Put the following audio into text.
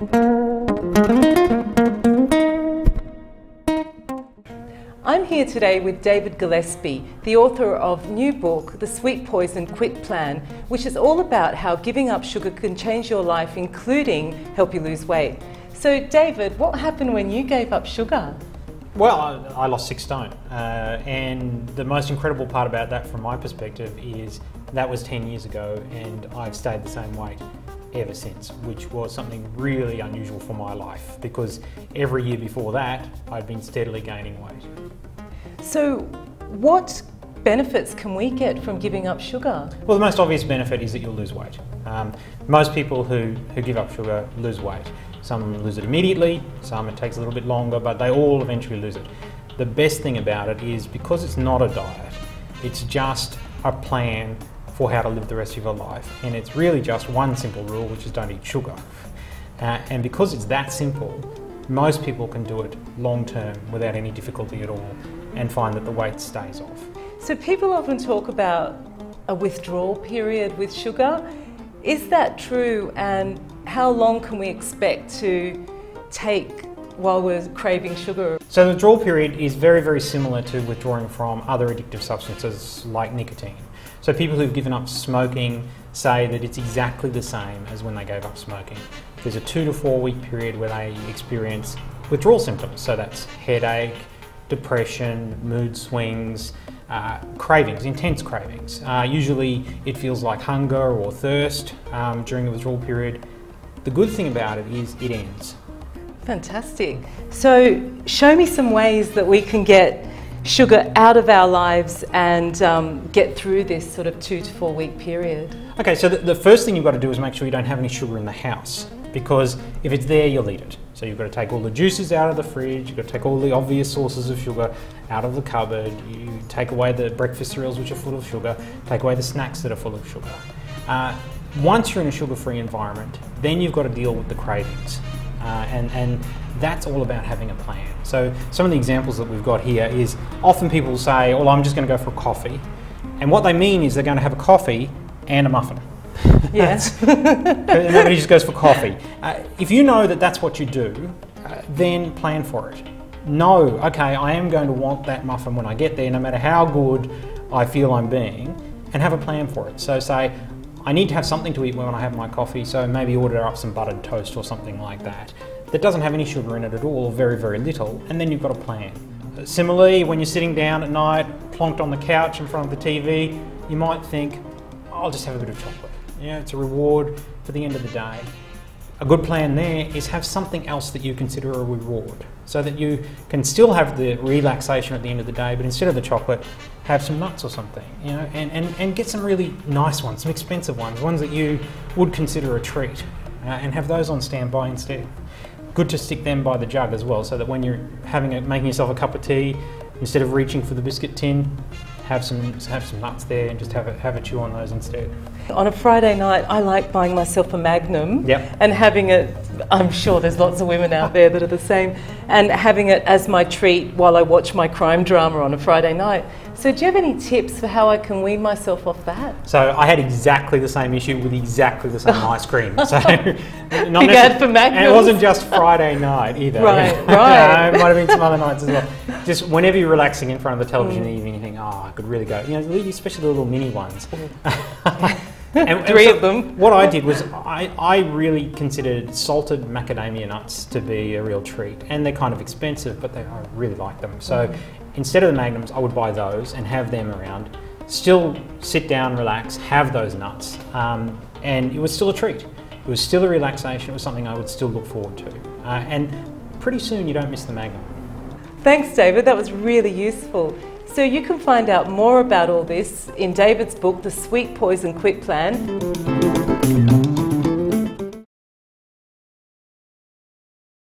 I'm here today with David Gillespie, the author of new book, The Sweet Poison Quit Plan, which is all about how giving up sugar can change your life, including help you lose weight. So David, what happened when you gave up sugar? Well, I lost 6 stone, and the most incredible part about that from my perspective is that was 10 years ago and I've stayed the same weight ever since, which was something really unusual for my life because every year before that I'd been steadily gaining weight. So what benefits can we get from giving up sugar? Well, the most obvious benefit is that you'll lose weight. Most people who give up sugar lose weight. Some lose it immediately, some it takes a little bit longer, but they all eventually lose it. The best thing about it is because it's not a diet, it's just a plan for how to live the rest of your life. And it's really just one simple rule, which is don't eat sugar. And because it's that simple, most people can do it long term without any difficulty at all and find that the weight stays off. So people often talk about a withdrawal period with sugar. Is that true, and how long can we expect to take while we're craving sugar? So the withdrawal period is very, very similar to withdrawing from other addictive substances like nicotine. So people who've given up smoking say that it's exactly the same as when they gave up smoking. There's a 2 to 4 week period where they experience withdrawal symptoms. So that's headache, depression, mood swings, cravings, intense cravings. Usually it feels like hunger or thirst during the withdrawal period. The good thing about it is it ends. Fantastic. So show me some ways that we can get sugar out of our lives and get through this sort of 2 to 4 week period. Okay, so the first thing you've got to do is make sure you don't have any sugar in the house, because if it's there, you'll eat it. So you've got to take all the juices out of the fridge, you've got to take all the obvious sources of sugar out of the cupboard, you take away the breakfast cereals which are full of sugar, take away the snacks that are full of sugar. Once you're in a sugar-free environment, then you've got to deal with the cravings. And that's all about having a plan. So some of the examples that we've got here is often people say, well, I'm just going to go for a coffee. And what they mean is they're going to have a coffee and a muffin. Yes. Nobody just goes for coffee. If you know that that's what you do, then plan for it. Know, okay, I am going to want that muffin when I get there, no matter how good I feel I'm being, and have a plan for it. So say, I need to have something to eat when I have my coffee, so maybe order up some buttered toast or something like that. That doesn't have any sugar in it at all, or very, very little, and then you've got a plan. Similarly, when you're sitting down at night, plonked on the couch in front of the TV, you might think, I'll just have a bit of chocolate. Yeah, it's a reward for the end of the day. A good plan there is have something else that you consider a reward, so that you can still have the relaxation at the end of the day, but instead of the chocolate, have some nuts or something, you know, and get some really nice ones, some expensive ones that you would consider a treat, and have those on standby instead. Good to stick them by the jug as well, so that when you're making yourself a cup of tea, instead of reaching for the biscuit tin, have some nuts there and just have a chew on those instead. On a Friday night, I like buying myself a Magnum. Yep. And having it, I'm sure there's lots of women out there that are the same, and having it as my treat while I watch my crime drama on a Friday night. So do you have any tips for how I can wean myself off that? So I had exactly the same issue with exactly the same ice cream. So not Big ad for Magnums. And it wasn't just Friday night either. Right. It might have been some other nights as well. Just whenever you're relaxing in front of the television in the evening, you think, oh, I could really go. You know, especially the little mini ones. And Three of them. What I did was I really considered salted macadamia nuts to be a real treat, and they're kind of expensive, but I really like them. So instead of the Magnums, I would buy those and have them around. Still sit down, relax, have those nuts, and it was still a treat. It was still a relaxation. It was something I would still look forward to, and pretty soon you don't miss the Magnum. Thanks, David. That was really useful. So you can find out more about all this in David's book, The Sweet Poison Quit Plan.